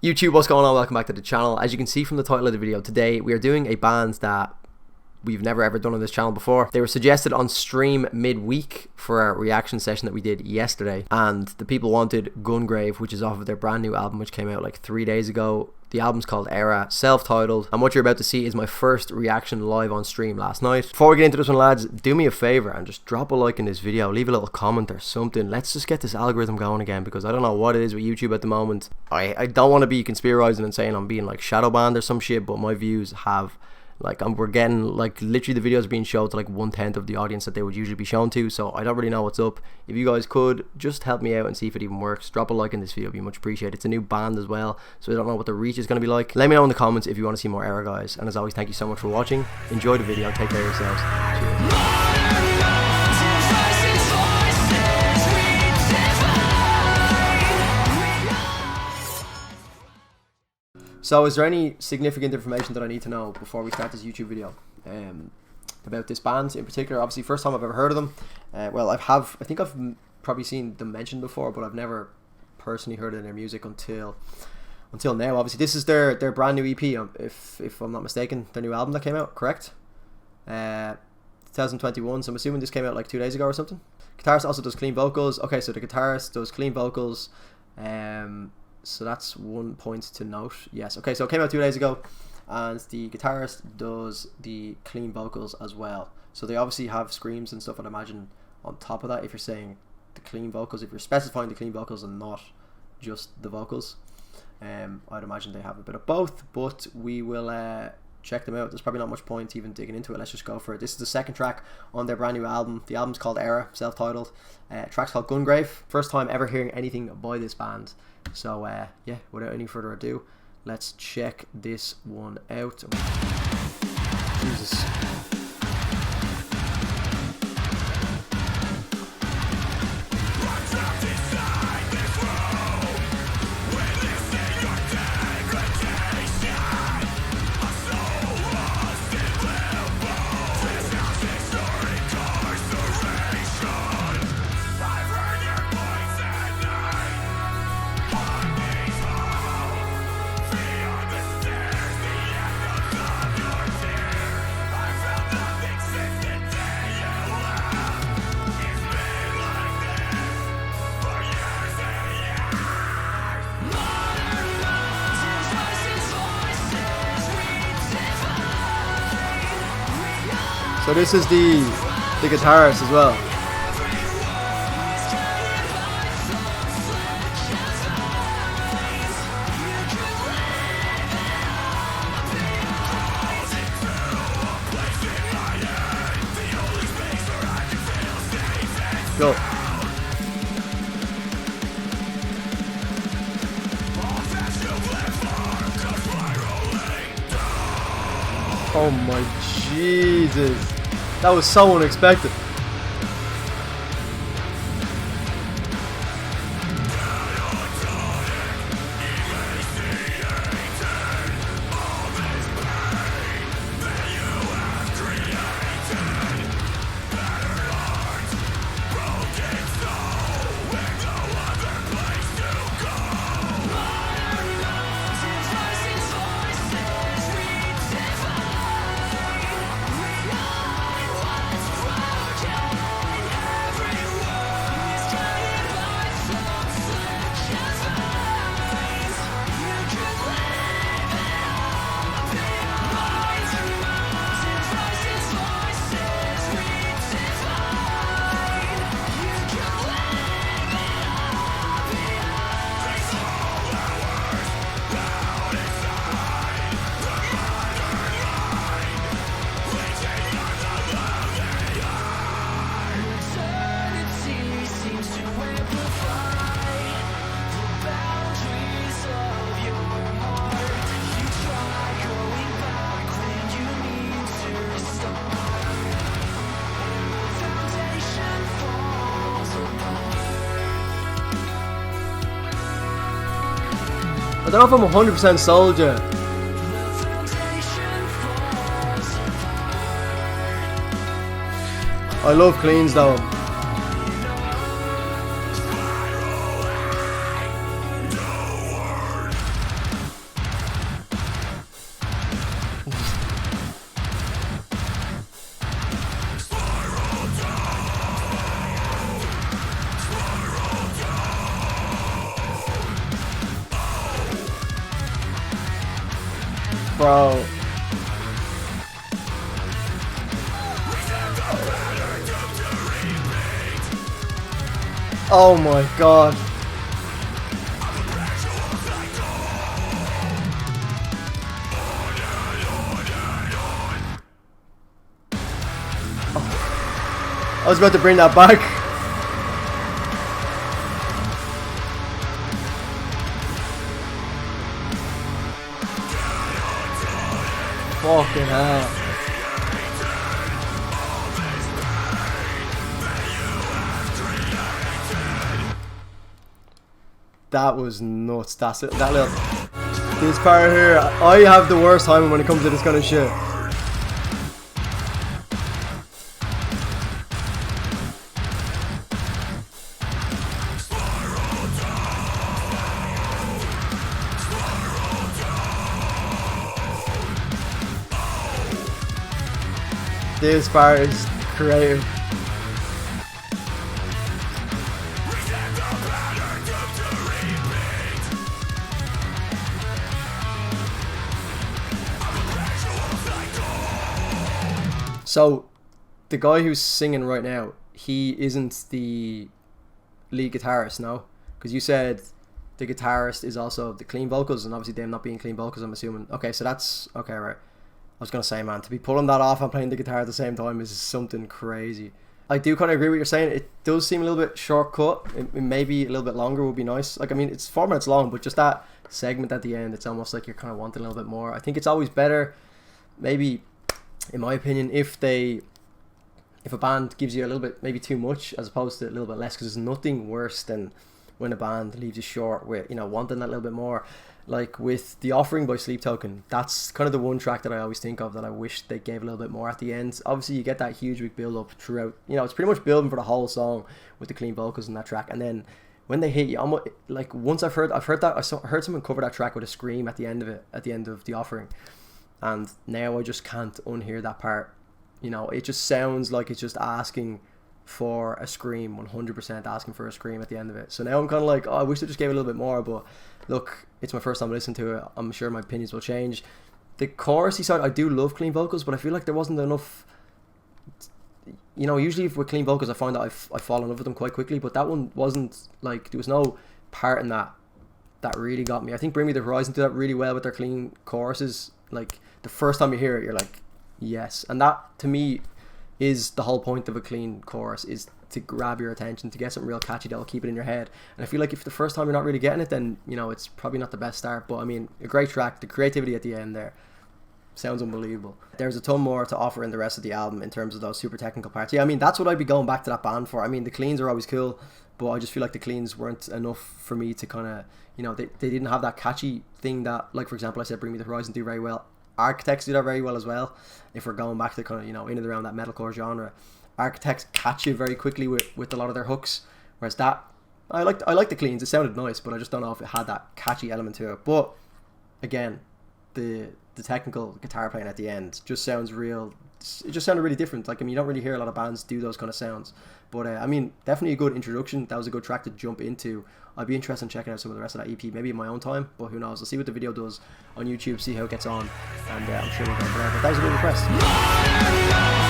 YouTube, what's going on? Welcome back to the channel. As you can see from the title of the video, today we are doing a band that we've never ever done on this channel before. They were suggested on stream midweek for a reaction session that we did yesterday, and the people wanted Gungrave, which is off of their brand new album which came out like 3 days ago. The album's called ERRA, self-titled, and what you're about to see is my first reaction live on stream last night. Before we get into this one, lads, do me a favour and just drop a like in this video, leave a little comment or something. Let's just get this algorithm going again, because I don't know what it is with YouTube at the moment. I don't want to be conspirizing and saying I'm being like shadow banned or some shit, but my views have we're getting like literally the videos being shown to like 1/10 of the audience that they would usually be shown to, so I don't really know what's up. If you guys could just help me out and see if it even works, drop a like in this video, it'd be much appreciated. It's a new band as well, so I don't know what the reach is going to be like. Let me know in the comments if you want to see more ERRA, guys, and as always, thank you so much for watching. Enjoy the video, take care of yourselves. Cheers. So is there any significant information that I need to know before we start this YouTube video about this band in particular? Obviously, first time I've ever heard of them. Well, I think I've probably seen them mentioned before, but I've never personally heard of their music until now. Obviously, this is their brand new EP, if I'm not mistaken, their new album that came out, correct? 2021, so I'm assuming this came out like 2 days ago or something. Guitarist also does clean vocals. Okay, so the guitarist does clean vocals. So that's 1 point to note. Yes, okay, so it came out 2 days ago, and the guitarist does the clean vocals as well. So they obviously have screams and stuff, I'd imagine, on top of that, if you're saying the clean vocals, if you're specifying the clean vocals and not just the vocals. I'd imagine they have a bit of both, but we will check them out. There's probably not much point even digging into it. Let's just go for it. This is the second track on their brand new album. The album's called ERRA, self-titled. Track's called Gungrave. First time ever hearing anything by this band. So yeah, without any further ado, let's check this one out. Jesus. So this is the guitarist as well. Go. Oh my Jesus. That was so unexpected. I don't know if I'm 100% sold yet. I love cleans though. Bro. Oh my god. Oh. I was about to bring that back. Fucking hell. That was nuts. That's it. That little. This part here, I have the worst time when it comes to this kind of shit. This part is creative. So, the guy who's singing right now, he isn't the lead guitarist, no? Because you said the guitarist is also the clean vocals, and obviously them not being clean vocals, I'm assuming. Okay, so that's... Okay, right. I was going to say, man, to be pulling that off and playing the guitar at the same time is something crazy. I do kind of agree with what you're saying. It does seem a little bit shortcut. It maybe a little bit longer would be nice. Like, I mean, it's 4 minutes long, but just that segment at the end, it's almost like you're kind of wanting a little bit more. I think it's always better, maybe, in my opinion, if a band gives you a little bit, maybe too much, as opposed to a little bit less, because there's nothing worse than when a band leaves you short with, you know, wanting that little bit more. Like with The Offering by Sleep Token, that's kind of the one track that I always think of that I wish they gave a little bit more at the end. Obviously, you get that huge big build up throughout. You know, it's pretty much building for the whole song with the clean vocals in that track, and then when they hit you, almost like once I've heard that I heard someone cover that track with a scream at the end of it, at the end of The Offering, and now I just can't unhear that part. You know, it just sounds like it's just asking for a scream, 100% asking for a scream at the end of it. So now I'm kind of like, oh, I wish they just gave it a little bit more, but look, it's my first time listening to it. I'm sure my opinions will change. The chorusy side, I do love clean vocals, but I feel like there wasn't enough. You know, usually with clean vocals, I find that I fall in love with them quite quickly, but that one wasn't, like, there was no part in that really got me. I think Bring Me the Horizon did that really well with their clean choruses. Like, the first time you hear it, you're like, yes. And that, to me, is the whole point of a clean chorus, is to grab your attention, to get something real catchy that will keep it in your head. And I feel like if the first time you're not really getting it, then, you know, it's probably not the best start. But I mean, a great track, the creativity at the end there sounds unbelievable. There's a ton more to offer in the rest of the album in terms of those super technical parts. Yeah, I mean, that's what I'd be going back to that band for. I mean, the cleans are always cool, but I just feel like the cleans weren't enough for me to kind of, you know, they didn't have that catchy thing that, like, for example, I said Bring Me the Horizon do very well. Architects do that very well as well. If we're going back to kind of, you know, in and around that metalcore genre, Architects catch you very quickly with a lot of their hooks, whereas that, I like the cleans. It sounded nice, but I just don't know if it had that catchy element to it. But again, the technical guitar playing at the end just sounds real. It just sounded really different. Like, I mean, you don't really hear a lot of bands do those kind of sounds. But I mean, definitely a good introduction. That was a good track to jump into. I'd be interested in checking out some of the rest of that EP, maybe in my own time, but who knows. I'll see what the video does on YouTube, see how it gets on, and I'm sure we'll go from there. But that was a good request.